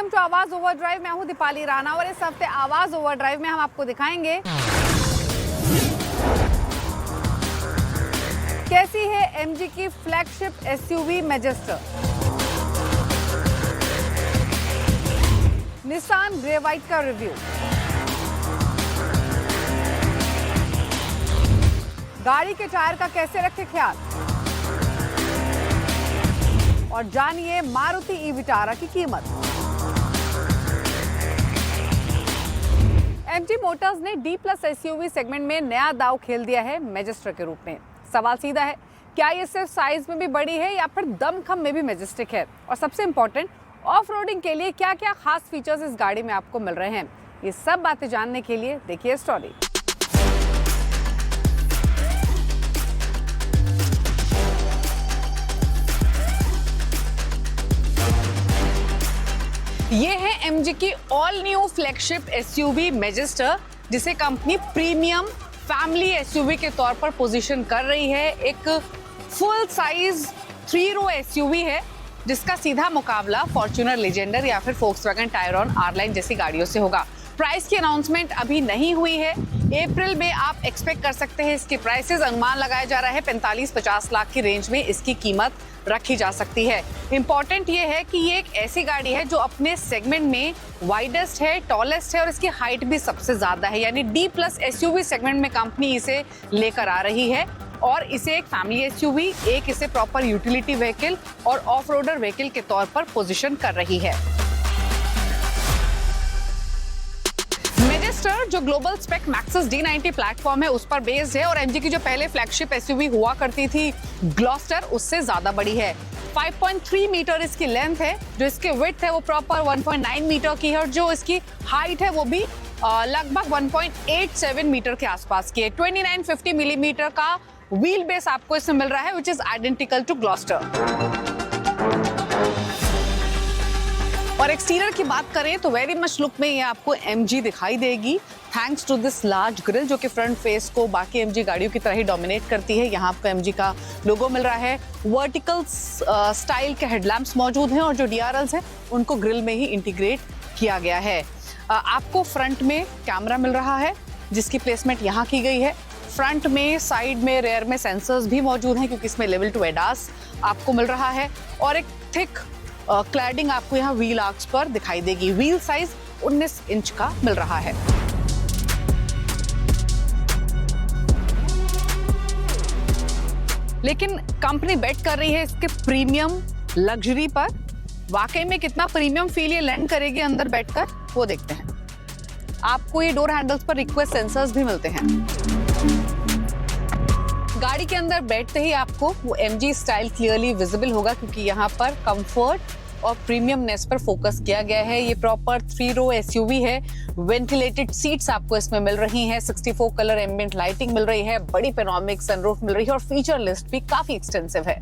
Welcome to आवाज overdrive. मैं हूं दीपाली राणा और इस हफ्ते आवाज ओवरड्राइव में हम आपको दिखाएंगे कैसी है एमजी की flagship SUV Majestor, Nissan grey white का रिव्यू, गाड़ी के टायर का कैसे रखें ख्याल और जानिए मारुति ई विटारा की कीमत। एमजी मोटर्स ने डी प्लस एसयूवी सेगमेंट में नया दांव खेल दिया है मैजेस्टर के रूप में। सवाल सीधा है, क्या ये सिर्फ साइज में भी बड़ी है या फिर दमखम में भी मैजेस्टिक है? और सबसे इंपॉर्टेंट, ऑफ रोडिंग के लिए क्या क्या खास फीचर्स इस गाड़ी में आपको मिल रहे हैं? ये सब बातें जानने के लिए देखिए स्टोरी। ये है एमजी की all new flagship SUV Majestor, जिसे कंपनी प्रीमियम फैमिली एसयूवी के तौर पर पोजीशन कर रही है। एक फुल साइज 3 रो एसयूवी है जिसका सीधा मुकाबला फॉर्च्यूनर लेजेंडर या फिर फोक्सवैगन टायरॉन आर-लाइन जैसी गाड़ियों से होगा। प्राइस की अनाउंसमेंट अभी नहीं हुई है। अप्रैल में आप एक्सपेक्ट कर सकते हैं इसके प्राइसेस। अनुमान लगाया जा रहा है 45-50 लाख की रेंज में इसकी कीमत रखी जा सकती है। इंपॉर्टेंट ये है कि ये एक ऐसी गाड़ी है जो अपने सेगमेंट में वाइडेस्ट है, टॉलेस्ट है और इसकी हाइट भी सबसे ज्यादा है। यानी डी प्लस एसयूवी सेगमेंट में कंपनी इसे लेकर आ रही है और इसे एक फैमिली एसयूवी, एक इसे प्रॉपर यूटिलिटी व्हीकल और ऑफ रोडर व्हीकल के तौर पर पोजीशन कर रही है। मैजेस्टर जो global spec Maxis D90 platform है उस पर बेस्ड है और एमजी की जो पहले फ्लैगशिप एसयूवी हुआ करती थी ग्लॉस्टर, उससे ज्यादा बड़ी है। 5.3 मीटर इसकी लेंथ है, जो इसकी विड्थ है वो प्रॉपर 1.9 मीटर की है और जो इसकी हाइट है वो भी लगभग 1.87 मीटर के आसपास की है। 2950 मिलीमीटर का व्हील बेस आपको इसमें मिल रहा है, which is identical to Gloster. और एक्सटीरियर की बात करें तो वेरी मच लुक में ये आपको एमजी दिखाई देगी, thanks to this large grill जो कि फ्रंट फेस को बाकी एमजी गाड़ियों की तरह ही डोमिनेट करती है। यहाँ आपको एमजी का लोगो मिल रहा है। वर्टिकल स्टाइल के हेडलैम्प्स मौजूद हैं और जो डीआरएल्स हैं उनको ग्रिल में ही इंटीग्रेट किया गया है। आपको फ्रंट में कैमरा मिल रहा है जिसकी प्लेसमेंट यहाँ की गई है। फ्रंट में, साइड में, रेयर में सेंसर्स भी मौजूद हैं क्योंकि इसमें लेवल 2 एडास आपको मिल रहा है और एक थिक क्लैडिंग आपको यहाँ व्हील आर्क्स पर दिखाई देगी। व्हील साइज 19 इंच का मिल रहा है। लेकिन कंपनी बेट कर रही है इसके प्रीमियम लग्जरी पर। वाकई में कितना प्रीमियम फील ये लैंड करेगी अंदर बैठकर, वो देखते हैं। आपको ये डोर हैंडल्स पर रिक्वेस्ट सेंसर्स भी मिलते हैं। गाड़ी के अंदर बैठते ही आपको वो एमजी स्टाइल क्लियरली विजिबल होगा क्योंकि यहाँ पर कंफर्ट और प्रीमियमनेस पर फोकस किया गया है। ये प्रॉपर 3 रो एसयूवी है। वेंटिलेटेड सीट्स आपको इसमें मिल रही हैं, 64 कलर एम्बिएंट लाइटिंग मिल रही है, बड़ी पैनोरामिक सनरूफ मिल रही है और फीचर लिस्ट भी काफी एक्सटेंसिव है।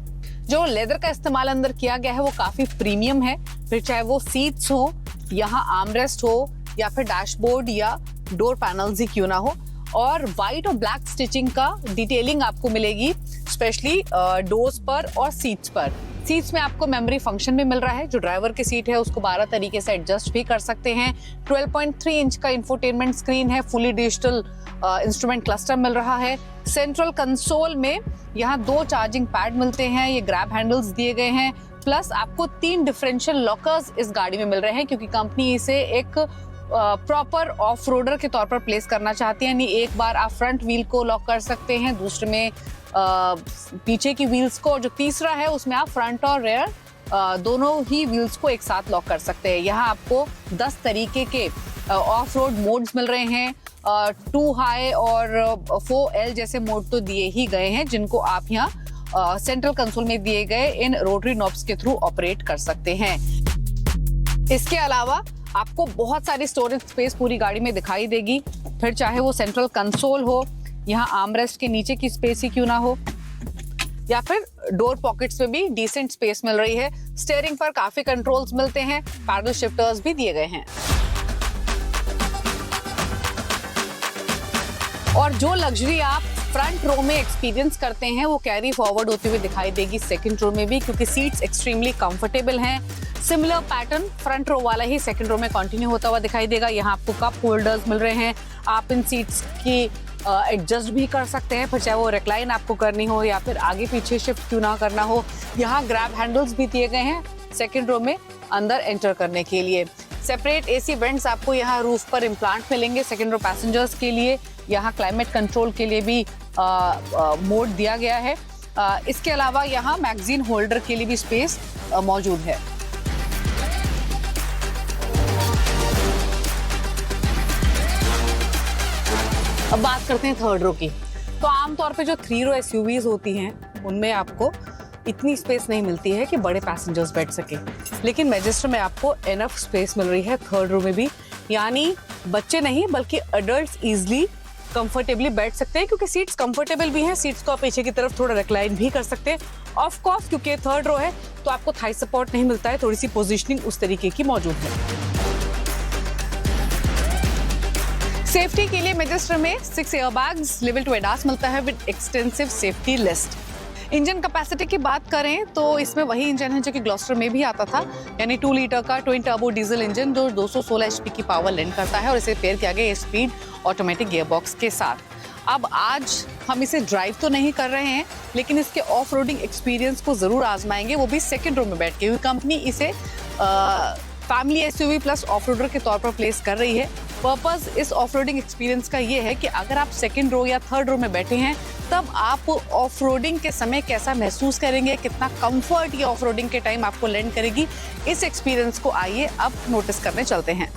जो लेदर का इस्तेमाल अंदर किया गया है वो काफी प्रीमियम है, फिर चाहे वो सीट्स हो, यहाँ आर्मरेस्ट हो या फिर डैशबोर्ड या डोर पैनल्स ही क्यों ना हो। और व्हाइट और ब्लैक स्टिचिंग का डिटेलिंग आपको मिलेगी, स्पेशली डोर्स पर और सीट्स पर। सीट्स में आपको मेमोरी फंक्शन भी मिल रहा है। जो ड्राइवर की सीट है उसको 12 तरीके से एडजस्ट भी कर सकते हैं। 12.3 इंच का इंफोटेनमेंट स्क्रीन है, फुली डिजिटल इंस्ट्रूमेंट क्लस्टर मिल रहा है। सेंट्रल कंसोल में यहाँ 2 चार्जिंग पैड मिलते हैं, ये ग्रैब हैंडल्स दिए गए हैं, प्लस आपको 3 डिफरेंशियल लॉकर्स इस गाड़ी में मिल रहे हैं क्योंकि कंपनी इसे एक प्रॉपर ऑफ रोडर के तौर पर प्लेस करना चाहती है। यानी एक बार आप फ्रंट व्हील को लॉक कर सकते हैं, दूसरे में पीछे की व्हील्स को, और जो तीसरा है उसमें आप फ्रंट और रेयर दोनों ही व्हील्स को एक साथ लॉक कर सकते हैं। यहाँ आपको 10 तरीके के ऑफ रोड मोड्स मिल रहे हैं। 2 हाई और 4L जैसे मोड तो दिए ही गए हैं जिनको आप यहाँ सेंट्रल कंसोल में दिए गए इन रोटरी नॉब्स के थ्रू ऑपरेट कर सकते हैं। इसके अलावा आपको बहुत सारी स्टोरेज स्पेस पूरी गाड़ी में दिखाई देगी, फिर चाहे वो सेंट्रल कंसोल हो, यहाँ आर्मरेस्ट के नीचे की स्पेस ही क्यों ना हो, या फिर डोर पॉकेट्स में भी डिसेंट स्पेस मिल रही है। स्टीयरिंग पर काफी कंट्रोल्स मिलते हैं, पैडल शिफ्टर्स भी दिए गए हैं। और जो लग्जरी आप फ्रंट रो में एक्सपीरियंस करते हैं वो कैरी फॉरवर्ड होते हुए दिखाई देगी सेकंड रो में भी, क्योंकि सीट्स एक्सट्रीमली कंफर्टेबल हैं। सिमिलर पैटर्न फ्रंट रो वाला ही सेकंड रो में कंटिन्यू होता हुआ दिखाई देगा। यहाँ आपको कप होल्डर्स मिल रहे हैं, आप इन सीट्स की एडजस्ट भी कर सकते हैं, फिर चाहे वो रिक्लाइन आपको करनी हो या फिर आगे पीछे शिफ्ट क्यों ना करना हो। यहाँ ग्रैब हैंडल्स भी दिए गए हैं सेकंड रो में अंदर एंटर करने के लिए। सेपरेट एसी वेंट्स आपको यहाँ रूफ पर इम्प्लांट मिलेंगे सेकंड रो पैसेंजर्स के लिए। यहाँ क्लाइमेट कंट्रोल के लिए भी मोड दिया गया है। इसके अलावा यहाँ मैगजीन होल्डर के लिए भी स्पेस मौजूद है। अब बात करते हैं थर्ड रो की। तो आमतौर पे जो 3 रो एसयूवीज होती हैं उनमें आपको इतनी स्पेस नहीं मिलती है कि बड़े पैसेंजर्स बैठ सके, लेकिन मैजेस्टर में आपको एनफ स्पेस मिल रही है थर्ड रो में भी, यानी बच्चे नहीं बल्कि अडल्ट्स इजीली कंफर्टेबली बैठ सकते हैं, क्योंकि सीट्स कंफर्टेबल भी हैं। सीट्स को आप पीछे की तरफ थोड़ा रिक्लाइन भी कर सकते हैं। ऑफ कोर्स क्योंकि थर्ड रो है तो आपको थाई सपोर्ट नहीं मिलता है, थोड़ी सी पोजीशनिंग उस तरीके की मौजूद है। सेफ्टी के लिए मैजेस्टर में 6 एयरबैग्स, लेवल 2 ADAS मिलता है with extensive safety list. Engine capacity की बात करें तो इसमें वही इंजन है जो कि ग्लॉस्टर में भी आता था, यानी 2 लीटर का ट्विन टर्बो डीजल इंजन जो 216 HP की पावर लेंड करता है और इसे पेयर किया गया स्पीड ऑटोमेटिक गियरबॉक्स के साथ। अब आज हम इसे ड्राइव तो नहीं कर रहे हैं, लेकिन इसके ऑफ रोडिंग एक्सपीरियंस को जरूर आजमाएंगे, वो भी सेकेंड रो में बैठ के। कंपनी इसे family SUV plus off roader के तौर पर प्लेस कर रही है। पर्पस इस ऑफ रोडिंग एक्सपीरियंस का ये है कि अगर आप सेकंड रो या थर्ड रो में बैठे हैं तब आप ऑफ रोडिंग के समय कैसा महसूस करेंगे, कितना कंफर्ट ये ऑफ रोडिंग के टाइम आपको लैंड करेगी, इस एक्सपीरियंस को आइए अब नोटिस करने चलते हैं।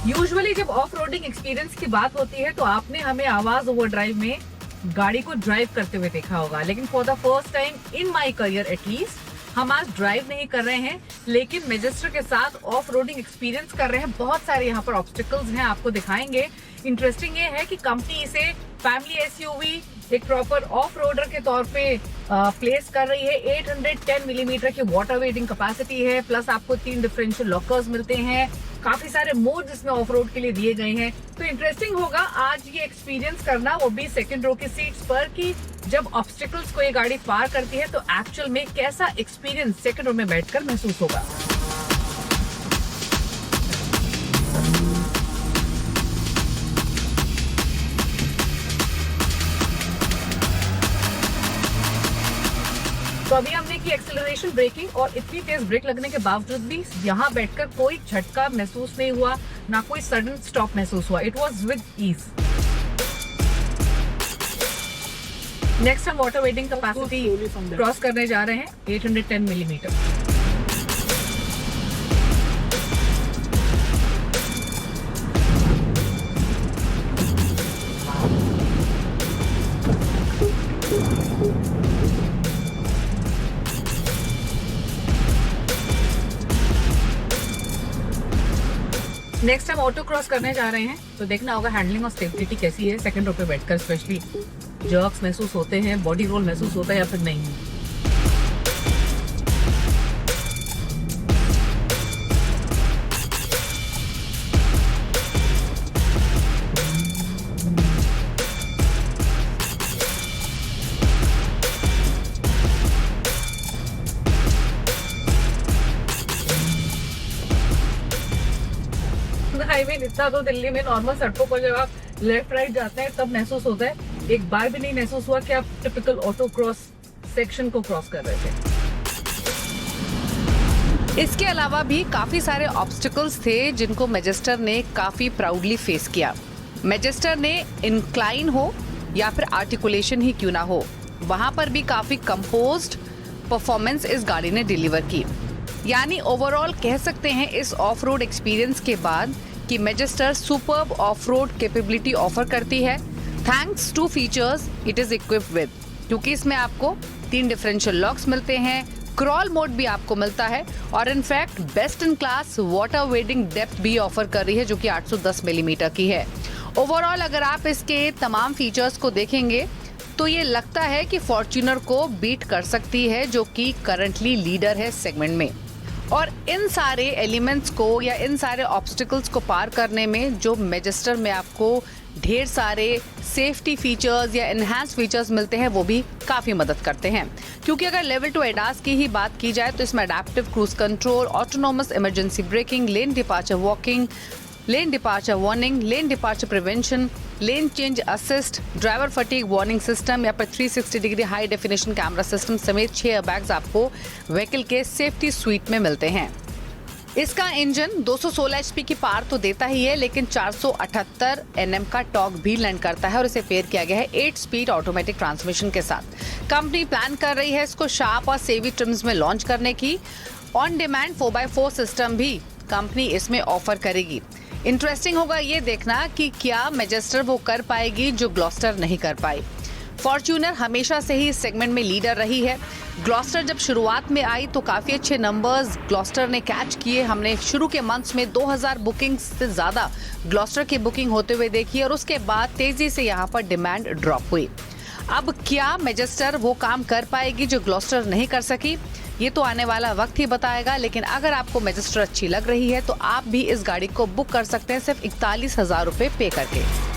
यूजुअली जब ऑफ रोडिंग एक्सपीरियंस की बात होती है तो आपने हमें आवाज ओवर ड्राइव में गाड़ी को ड्राइव करते हुए देखा होगा, लेकिन for the first time in my career at least हम आज ड्राइव नहीं कर रहे हैं, लेकिन मैजेस्टर के साथ ऑफ रोडिंग एक्सपीरियंस कर रहे हैं। बहुत सारे यहाँ पर ऑब्स्टिकल्स हैं, आपको दिखाएंगे। इंटरेस्टिंग ये है कि कंपनी इसे फैमिली एसयूवी एक प्रॉपर ऑफ रोडर के तौर पे प्लेस कर रही है। 810 मिलीमीटर की वाटर वेटिंग कैपेसिटी है, प्लस आपको 3 डिफरेंशियल लॉकर्स मिलते हैं। काफी सारे मोड्स इसमें ऑफ रोड के लिए दिए गए हैं। तो इंटरेस्टिंग होगा आज ये एक्सपीरियंस करना, वो भी सेकंड रो की सीट्स पर, कि जब ऑब्स्टिकल्स को ये गाड़ी पार करती है तो एक्चुअल में कैसा एक्सपीरियंस सेकंड रो में बैठकर महसूस होगा। तो अभी हमने की एक्सेलरेशन ब्रेकिंग और इतनी तेज ब्रेक लगने के बावजूद भी यहाँ बैठकर कोई झटका महसूस नहीं हुआ, ना कोई सडन स्टॉप महसूस हुआ। It was with ease. Next हम वाटर वेटिंग कैपेसिटी क्रॉस करने जा रहे हैं 810 मिलीमीटर। नेक्स्ट हम ऑटो क्रॉस करने जा रहे हैं, तो देखना होगा हैंडलिंग और स्टेबिलिटी कैसी है सेकंड रो पे बैठकर। स्पेशली जर्क्स महसूस होते हैं, बॉडी रोल महसूस होता है या फिर नहीं। हाईवे इतना तो दिल्ली में नॉर्मल सड़कों पर जब आप लेफ्ट राइट जाते हैं तब महसूस होता है, एक बार भी नहीं महसूस हुआ कि आप टिपिकल ऑटो क्रॉस सेक्शन को क्रॉस कर रहे थे। इसके अलावा भी काफी सारे ऑब्स्टिकल्स थे जिनको मैजेस्टर ने काफी प्राउडली फेस किया। मैजेस्टर ने इंक्लाइन हो या फिर आर्टिकुलेशन ही क्यों ना हो, वहां पर भी काफी कंपोज्ड परफॉर्मेंस इस गाड़ी ने डिलीवर की। यानी ओवरऑल कह सकते हैं इस ऑफ रोड एक्सपीरियंस के बाद कि Majestor superb off road capability offer करती है, thanks to features it is equipped with, क्योंकि इसमें आपको 3 डिफरेंशियल लॉक्स मिलते हैं, क्रॉल मोड भी आपको मिलता है और in fact best in class water wedding depth भी ऑफर कर रही है जो कि 810 मिलीमीटर की है। ओवरऑल अगर आप इसके तमाम फीचर्स को देखेंगे तो ये लगता है कि फॉर्च्यूनर को बीट कर सकती है जो कि करंटली लीडर है सेगमेंट में। और इन सारे एलिमेंट्स को या इन सारे ऑब्स्टिकल्स को पार करने में जो मैजेस्टर में आपको ढेर सारे सेफ्टी फीचर्स या एनहांस फीचर्स मिलते हैं, वो भी काफ़ी मदद करते हैं। क्योंकि अगर लेवल 2 एडास की ही बात की जाए तो इसमें adaptive cruise control, autonomous emergency breaking, lane departure walking, lane departure warning, lane departure prevention, lane change assist, driver fatigue warning system या फिर 360 degree high definition camera system समेत 6 एयरबैग्स आपको व्हीकल के सेफ्टी स्वीट में मिलते हैं। इसका engine 216 HP की पावर तो देता ही है, लेकिन 478 Nm का टॉर्क भी लैंड करता है और इसे पेयर किया गया है 8 स्पीड ऑटोमेटिक ट्रांसमिशन के साथ। कंपनी प्लान कर रही है इसको शार्प और सेवी ट्रिम्स में लॉन्च करने की। ऑन डिमांड 4x4 सिस्टम भी कंपनी इसमें ऑफर करेगी। इंटरेस्टिंग होगा ये देखना कि क्या मैजेस्टर वो कर पाएगी जो ग्लॉस्टर नहीं कर पाई। फॉर्च्यूनर हमेशा से ही इस सेगमेंट में लीडर रही है। ग्लॉस्टर जब शुरुआत में आई तो काफ़ी अच्छे नंबर्स ग्लॉस्टर ने कैच किए। हमने शुरू के मंथ्स में 2000 बुकिंग से ज़्यादा ग्लॉस्टर की बुकिंग होते हुए देखी और उसके बाद तेज़ी से यहाँ पर डिमांड ड्रॉप हुई। अब क्या मैजेस्टर वो काम कर पाएगी जो ग्लॉस्टर नहीं कर सकी, ये तो आने वाला वक्त ही बताएगा। लेकिन अगर आपको मैजेस्टर अच्छी लग रही है तो आप भी इस गाड़ी को बुक कर सकते हैं सिर्फ 41,000 रुपये पे करके।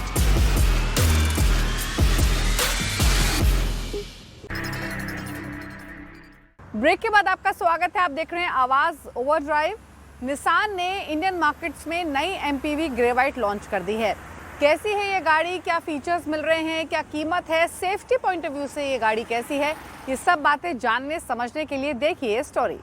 ब्रेक के बाद आपका स्वागत है। आप देख रहे हैं आवाज ओवरड्राइव। निसान ने इंडियन मार्केट्स में नई एमपीवी ग्रेवाइट लॉन्च कर दी है। कैसी है ये गाड़ी, क्या फीचर्स मिल रहे हैं, क्या कीमत है, सेफ्टी पॉइंट ऑफ व्यू से ये गाड़ी कैसी है, ये सब बातें जानने समझने के लिए देखिए स्टोरी।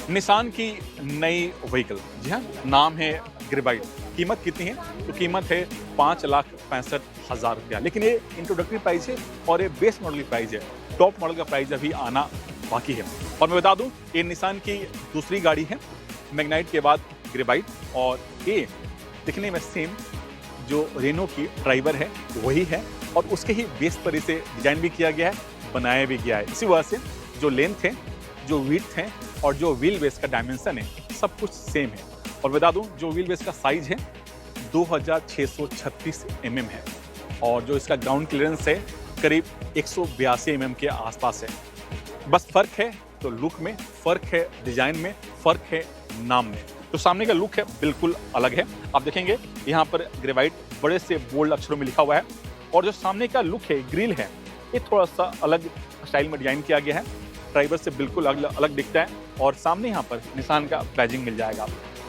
निसान की नई व्हीकल, जी हाँ, नाम है ग्रेवाइट। कीमत कितनी है? तो कीमत है 5,65,000 रुपया। लेकिन ये इंट्रोडक्टरी प्राइस है और ये बेस मॉडल की प्राइस है। टॉप मॉडल का प्राइस अभी आना बाकी है। और मैं बता दूं, ये निसान की दूसरी गाड़ी है मैग्नाइट के बाद ग्रेवाइट। और ये दिखने में सेम जो रेनो की ड्राइवर है वही है और उसके ही बेस पर इसे डिजाइन भी किया गया है, बनाया भी गया है। इसी वजह से जो लेंथ है, जो विड्थ है और जो व्हील बेस का डायमेंशन है, सब कुछ सेम है। और बता दूं, जो व्हील बेस का साइज है 2636 mm है और जो इसका ग्राउंड क्लियरेंस है करीब 182 mm के आसपास है। बस फर्क है तो लुक में, फर्क है डिजाइन में, फर्क है नाम में। तो सामने का लुक है बिल्कुल अलग है। आप देखेंगे यहाँ पर ग्रेवाइट बड़े से बोल्ड अक्षरों में लिखा हुआ है और जो सामने का लुक है, ग्रिल है, ये थोड़ा सा अलग स्टाइल में डिजाइन किया गया है। ड्राइवर से बिल्कुल अलग दिखता है और सामने यहाँ पर निसान का बैजिंग मिल जाएगा।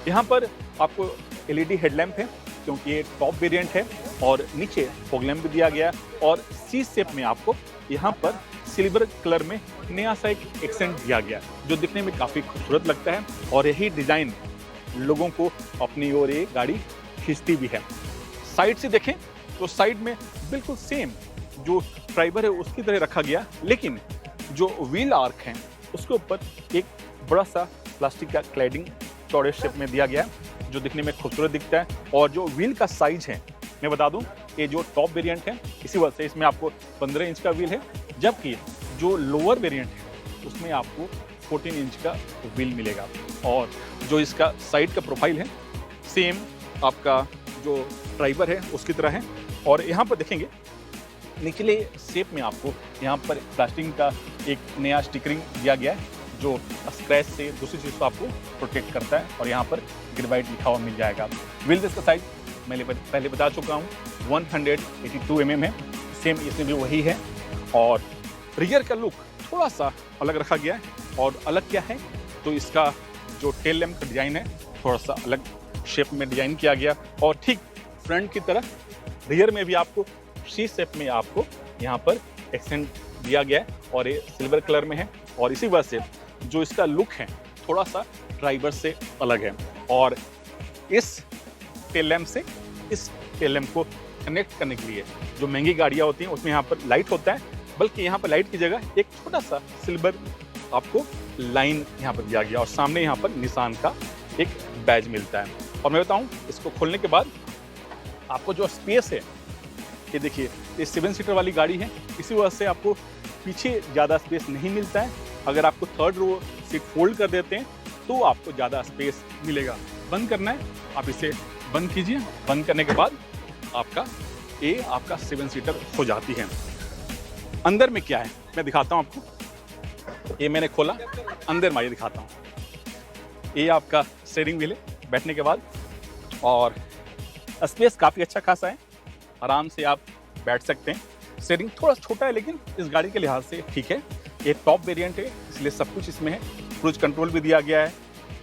यहाँ पर आपको LED हेडलैम्प है क्योंकि ये टॉप वेरिएंट है और नीचे फॉग लैम्प भी दिया गया है और सी शेप में आपको यहाँ पर सिल्वर कलर में नया सा एक एक्सेंट दिया गया है जो दिखने में काफ़ी खूबसूरत लगता है और यही डिज़ाइन लोगों को अपनी ओर ये गाड़ी खींचती भी है। साइड से देखें तो साइड में बिल्कुल सेम जो ड्राइवर है उसकी तरह रखा गया, लेकिन जो व्हील आर्क है उसके ऊपर एक बड़ा सा प्लास्टिक का क्लैडिंग चौड़े शेप में दिया गया है जो दिखने में खूबसूरत दिखता है। और जो व्हील का साइज है, मैं बता दूं, ये जो टॉप वेरिएंट है इसी वजह से इसमें आपको 15 इंच का व्हील है, जबकि जो लोअर वेरिएंट है उसमें आपको 14 इंच का व्हील मिलेगा। और जो इसका साइड का प्रोफाइल है सेम आपका जो ड्राइवर है उसकी तरह है। और यहाँ पर देखेंगे निचले शेप में आपको यहाँ पर प्लास्टिक का एक नया स्टिकरिंग दिया गया है जो स्क्रैच से दूसरी चीज़ को आपको प्रोटेक्ट करता है और यहाँ पर ग्रेवाइट लिखा हुआ मिल जाएगा। व्हील बेस का साइज मैं पहले बता चुका हूँ 182 mm है, सेम इसमें भी वही है। और रियर का लुक थोड़ा सा अलग रखा गया है और अलग क्या है तो इसका जो टेल लैम्प का डिज़ाइन है थोड़ा सा अलग शेप में डिज़ाइन किया गया और ठीक फ्रंट की तरह रियर में भी आपको सी शेप में आपको यहाँ पर एक्सेंट दिया गया है और ये सिल्वर कलर में है। और इसी वजह से जो इसका लुक है थोड़ा सा ड्राइवर से अलग है। और इस टेल लैम्प से इस टेल लैम्प को कनेक्ट करने के लिए जो महंगी गाड़ियाँ होती हैं उसमें यहाँ पर लाइट होता है, बल्कि यहाँ पर लाइट की जगह एक छोटा सा सिल्वर आपको लाइन यहाँ पर दिया गया और सामने यहाँ पर निसान का एक बैज मिलता है। और मैं बताऊं, इसको खोलने के बाद आपको जो स्पेस है, ये देखिए, ये 7 सीटर वाली गाड़ी है, इसी वजह से आपको पीछे ज़्यादा स्पेस नहीं मिलता है। अगर आपको थर्ड रो सीट फोल्ड कर देते हैं तो आपको ज़्यादा स्पेस मिलेगा। बंद करना है, आप इसे बंद कीजिए। बंद करने के बाद आपका 7 सीटर हो जाती है। अंदर में क्या है मैं दिखाता हूँ आपको। ये मैंने खोला, अंदर में ये दिखाता हूँ। ये आपका स्टीयरिंग व्हील है बैठने के बाद, और स्पेस काफ़ी अच्छा खासा है, आराम से आप बैठ सकते हैं। स्टीयरिंग थोड़ा छोटा है लेकिन इस गाड़ी के लिहाज से ठीक है। ये टॉप वेरिएंट है, इसलिए सब कुछ इसमें है। क्रूज कंट्रोल भी दिया गया है,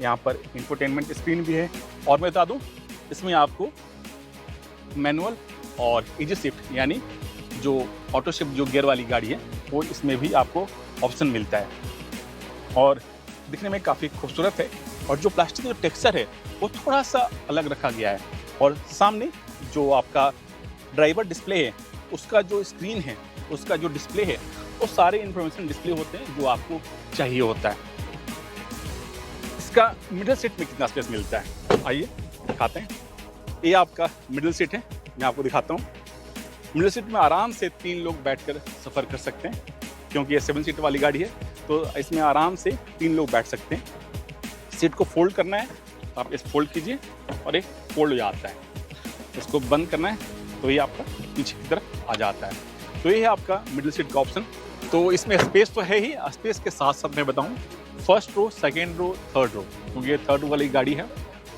यहाँ पर इंफोटेनमेंट स्क्रीन भी है। और मैं बता दूँ, इसमें आपको मैनुअल और इजी शिफ्ट, यानी जो ऑटो शिफ्ट जो गियर वाली गाड़ी है, वो इसमें भी आपको ऑप्शन मिलता है। और दिखने में काफ़ी खूबसूरत है, और जो प्लास्टिक का टेक्सचर है वो थोड़ा सा अलग रखा गया है। और सामने जो आपका ड्राइवर डिस्प्ले है, उसका जो स्क्रीन है, उसका जो डिस्प्ले है, वो सारे इंफॉर्मेशन डिस्प्ले होते हैं जो आपको चाहिए होता है। इसका मिडिल सीट में कितना स्पेस मिलता है, आइए दिखाते हैं। ये आपका मिडिल सीट है, मैं आपको दिखाता हूँ। मिडिल सीट में आराम से 3 लोग बैठकर सफ़र कर सकते हैं, क्योंकि ये 7 सीटर वाली गाड़ी है, तो इसमें आराम से 3 लोग बैठ सकते हैं। सीट को फोल्ड करना है, आप इस फोल्ड कीजिए और एक फोल्ड हो जाता है। इसको बंद करना है तो ये आपका पीछे की तरफ आ जाता है। तो ये है आपका मिडिल सीट का ऑप्शन। तो इसमें स्पेस तो है ही, स्पेस के साथ साथ मैं बताऊं, first row, second row, third row, क्योंकि ये थर्ड रो वाली गाड़ी है।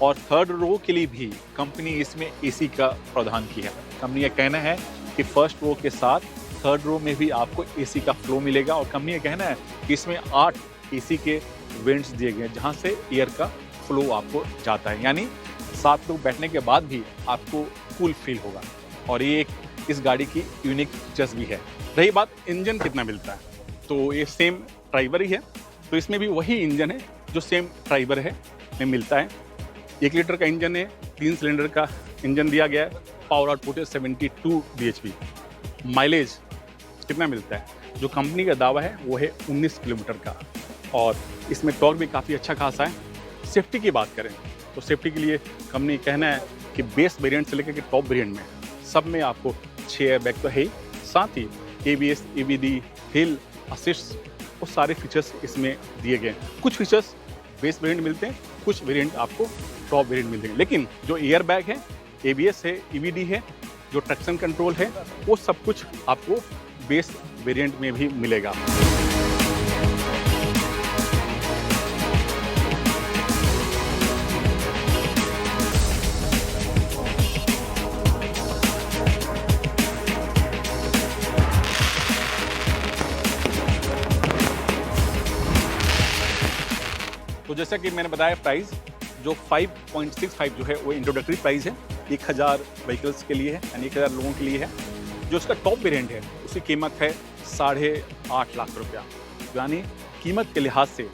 और थर्ड रो के लिए भी कंपनी इसमें एसी का प्रावधान की है। कंपनी का कहना है कि फर्स्ट रो के साथ थर्ड रो में भी आपको एसी का फ्लो मिलेगा, और कंपनी का कहना है कि इसमें 8 एसी के वेंट्स दिए गए हैं, जहाँ से एयर का फ्लो आपको जाता है, यानी 7 लोग बैठने के बाद भी आपको कूल फील होगा। और ये एक इस गाड़ी की यूनिक फीचर्स भी है। रही बात इंजन कितना मिलता है, तो ये सेम ड्राइवर ही है, तो इसमें भी वही इंजन है जो सेम ड्राइवर है में मिलता है। 1 लीटर का इंजन है, 3 सिलेंडर का इंजन दिया गया है। पावर आउटपुट है 72 bhp। माइलेज कितना मिलता है, जो कंपनी का दावा है वो है 19 किलोमीटर का, और इसमें टॉर्क भी काफ़ी अच्छा खासा है। सेफ्टी की बात करें तो सेफ्टी के लिए कंपनी कहना है कि बेस वेरिएंट से लेकर के टॉप वेरिएंट में सब में आपको 6 एयरबैग तो है ही, साथ ही ABS, ABD, हिल असिस्ट, वो सारे फीचर्स इसमें दिए गए हैं। कुछ फीचर्स बेस वेरिएंट मिलते हैं, कुछ वेरिएंट आपको टॉप वेरिएंट मिलते हैं, लेकिन जो एयरबैग है, ABS है, EBD है, जो ट्रैक्शन कंट्रोल है, वो सब कुछ आपको बेस वेरिएंट में भी मिलेगा। तो जैसा कि मैंने बताया, प्राइस जो 5.65 जो है वो इंट्रोडक्टरी प्राइस है, 1000 व्हीकल्स के लिए है, यानी 1000 लोगों के लिए है। जो उसका टॉप वेरिएंट है उसकी कीमत है 8.5 लाख रुपया, यानी कीमत के लिहाज से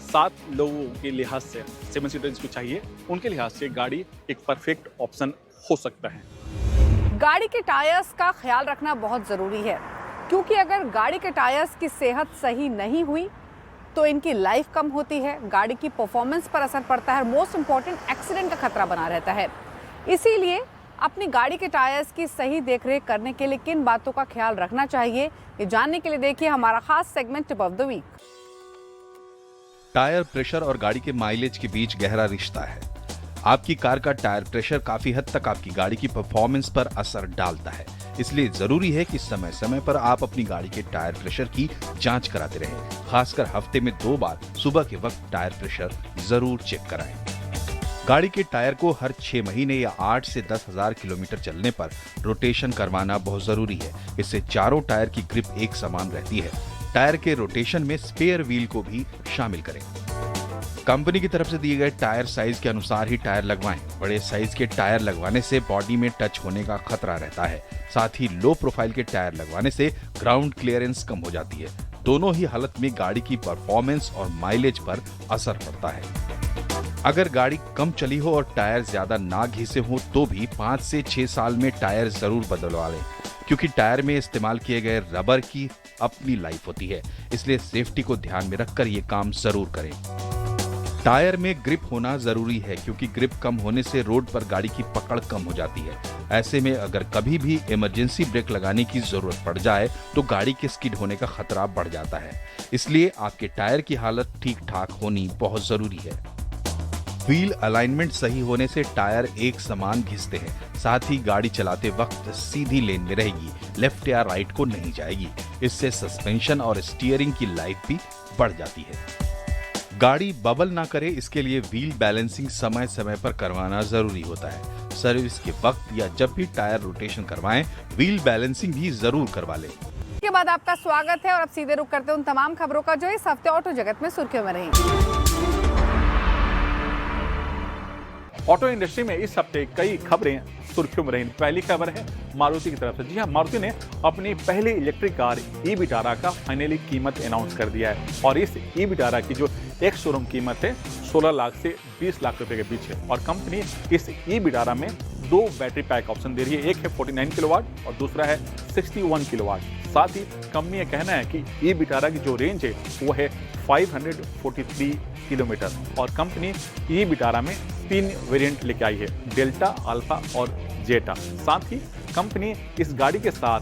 7 लोगों के लिहाज से 7 सीटर जिसको चाहिए उनके लिहाज से गाड़ी एक परफेक्ट ऑप्शन हो सकता है। गाड़ी के टायर्स का ख्याल रखना बहुत ज़रूरी है, क्योंकि अगर गाड़ी के टायर्स की सेहत सही नहीं हुई तो इनकी लाइफ कम होती है, गाड़ी की परफॉर्मेंस पर असर पड़ता है, मोस्ट इम्पॉर्टेंट एक्सीडेंट का खतरा बना रहता है। इसीलिए अपनी गाड़ी के टायर्स की सही देखरेख करने के लिए किन बातों का ख्याल रखना चाहिए, ये जानने के लिए देखिए हमारा खास segment tip of the week. Tyre pressure और गाड़ी के माइलेज के बीच गहरा रिश्ता है। आपकी कार का टायर प्रेशर काफी हद तक आपकी गाड़ी की परफॉर्मेंस पर असर डालता है, इसलिए जरूरी है कि समय समय पर आप अपनी गाड़ी के टायर प्रेशर की जांच कराते रहें। खासकर हफ्ते में 2 बार सुबह के वक्त टायर प्रेशर जरूर चेक कराएं। गाड़ी के टायर को हर 6 महीने या 8 से 10,000 किलोमीटर चलने पर रोटेशन करवाना बहुत जरूरी है। इससे चारों टायर की ग्रिप एक समान रहती है। टायर के रोटेशन में स्पेयर व्हील को भी शामिल करें। कंपनी की तरफ से दिए गए टायर साइज के अनुसार ही टायर लगवाएं। बड़े साइज के टायर लगवाने से बॉडी में टच होने का खतरा रहता है। साथ ही लो प्रोफाइल के टायर लगवाने से ग्राउंड क्लियरेंस कम हो जाती है। दोनों ही हालत में गाड़ी की परफॉर्मेंस और माइलेज पर असर पड़ता है। अगर गाड़ी कम चली हो और टायर ज्यादा ना घिसे हो तो भी 5 से 6 साल में टायर जरूर बदलवा लें, क्योंकि टायर में इस्तेमाल किए गए रबर की अपनी लाइफ होती है। इसलिए सेफ्टी को ध्यान में रखकर ये काम जरूर करें। टायर में ग्रिप होना जरूरी है क्योंकि ग्रिप कम होने से रोड पर गाड़ी की पकड़ कम हो जाती है। ऐसे में अगर कभी भी इमरजेंसी ब्रेक लगाने की जरूरत पड़ जाए तो गाड़ी के स्किड होने का खतरा बढ़ जाता है। इसलिए आपके टायर की हालत ठीक ठाक होनी बहुत जरूरी है। व्हील अलाइनमेंट सही होने से टायर एक समान घिसते हैं, साथ ही गाड़ी चलाते वक्त सीधी लेन में रहेगी, लेफ्ट या राइट को नहीं जाएगी। इससे सस्पेंशन और स्टीयरिंग की लाइफ भी बढ़ जाती है। गाड़ी बबल ना करे इसके लिए व्हील बैलेंसिंग समय समय पर करवाना जरूरी होता है। सर्विस के वक्त या जब भी टायर रोटेशन करवाएं, व्हील बैलेंसिंग भी जरूर करवा लें। के बाद आपका स्वागत है और अब सीधे रुक करते हैं उन तमाम खबरों का जो इस हफ्ते ऑटो जगत में सुर्खियों में रही। ऑटो इंडस्ट्री में इस हफ्ते कई खबरें सुर्खियों में रही। पहली खबर है मारुति की तरफ से। जी हाँ, मारुति ने अपनी पहली इलेक्ट्रिक कार ई विटारा का फाइनली कीमत अनाउंस कर दिया है और इस ई विटारा की जो एक शोरूम कीमत है 16 लाख से 20 लाख रुपए के बीच है और कंपनी इस ई विटारा में 2 बैटरी पैक ऑप्शन दे रही है। एक है 49 किलोवाट और दूसरा है 61 किलोवाट। साथ ही कंपनी का कहना है कि ई विटारा की जो रेंज है वो है 543 किलोमीटर और कंपनी ई विटारा में 3 वेरिएंट लेके आई है, डेल्टा, अल्फा और जेटा। साथ ही कंपनी इस गाड़ी के साथ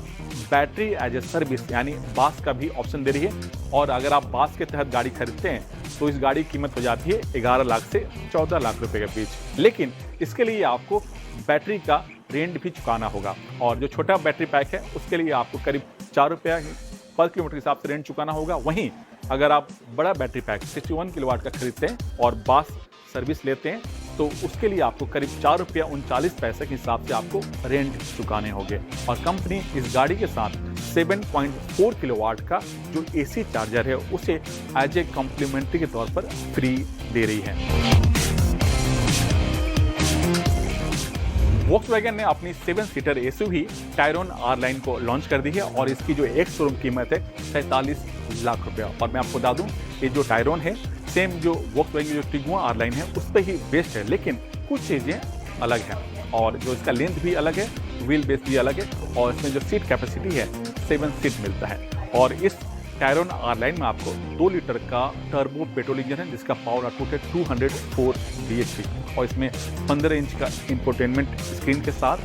बैटरी एज ए सर्विस यानी बास का भी ऑप्शन दे रही है और अगर आप बास के तहत गाड़ी खरीदते हैं तो इस गाड़ी की कीमत हो जाती है 11 लाख से 14 लाख रुपए के बीच। लेकिन इसके लिए आपको बैटरी का रेंट भी चुकाना होगा और जो छोटा बैटरी पैक है उसके लिए आपको करीब 4 रुपया पर किलोमीटर के हिसाब से रेंट चुकाना होगा। वहीं अगर आप बड़ा बैटरी पैक 61 किलोवाट का खरीदते हैं और बास सर्विस लेते हैं तो उसके लिए आपको करीब 4 रुपया 39 पैसे के हिसाब से आपको रेंट चुकाने होंगे और कंपनी इस गाड़ी के साथ 7.4 किलोवाट का जो एसी चार्जर है उसे एज ए कॉम्प्लीमेंट्री के तौर पर फ्री दे रही है। वोक्सवैगन ने अपनी 7 seater SUV Tayron R line को लॉन्च कर दी है और इसकी जो एक शोरूम कीमत है 47 लाख रुपया। और मैं आपको बता दूं ये जो टायरोन है सेम जो वोक्सवैगन की जो टिगुआ आर लाइन है उस पर ही बेस्ड है, लेकिन कुछ चीज़ें अलग हैं और जो इसका लेंथ भी अलग है, व्हील बेस भी अलग है और इसमें जो सीट कैपेसिटी है 7 सीट मिलता है। और इस टायरोन आर लाइन में आपको 2 लीटर का टर्बो पेट्रोल इंजन है जिसका पावर आउटपुट है 204 bhp और इसमें 15 इंच का इंफोटेनमेंट स्क्रीन के साथ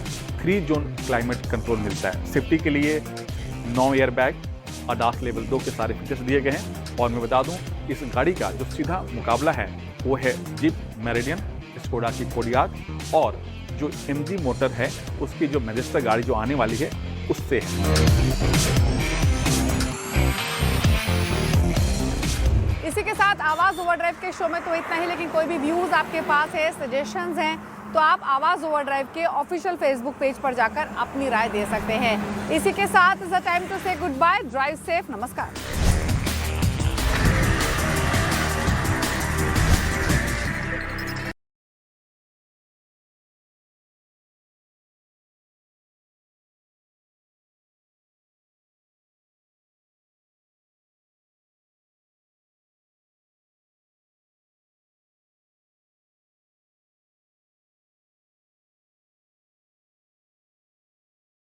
3 जोन क्लाइमेट कंट्रोल मिलता है। सेफ्टी के लिए 9 एयर बैग, ADAS लेवल 2 के सारे फीचर्स दिए गए हैं। और मैं बता दूं इस गाड़ी का जो सीधा मुकाबला है वो है जीप मेरिडियन, स्कोडा की कोडियाक और जो MG मोटर है उसकी जो मैजेस्टर गाड़ी जो आने वाली है उससे है। इसी के साथ आवाज ओवरड्राइव के शो में तो इतना ही, लेकिन कोई भी व्यूज आपके पास है, सजेशंस हैं तो आप आवाज ओवरड्राइव के ऑफिशियल फेसबुक पेज पर जाकर अपनी राय दे सकते हैं। इसी के साथ इज द टाइम टू से गुड बाय, ड्राइव सेफ, नमस्कार।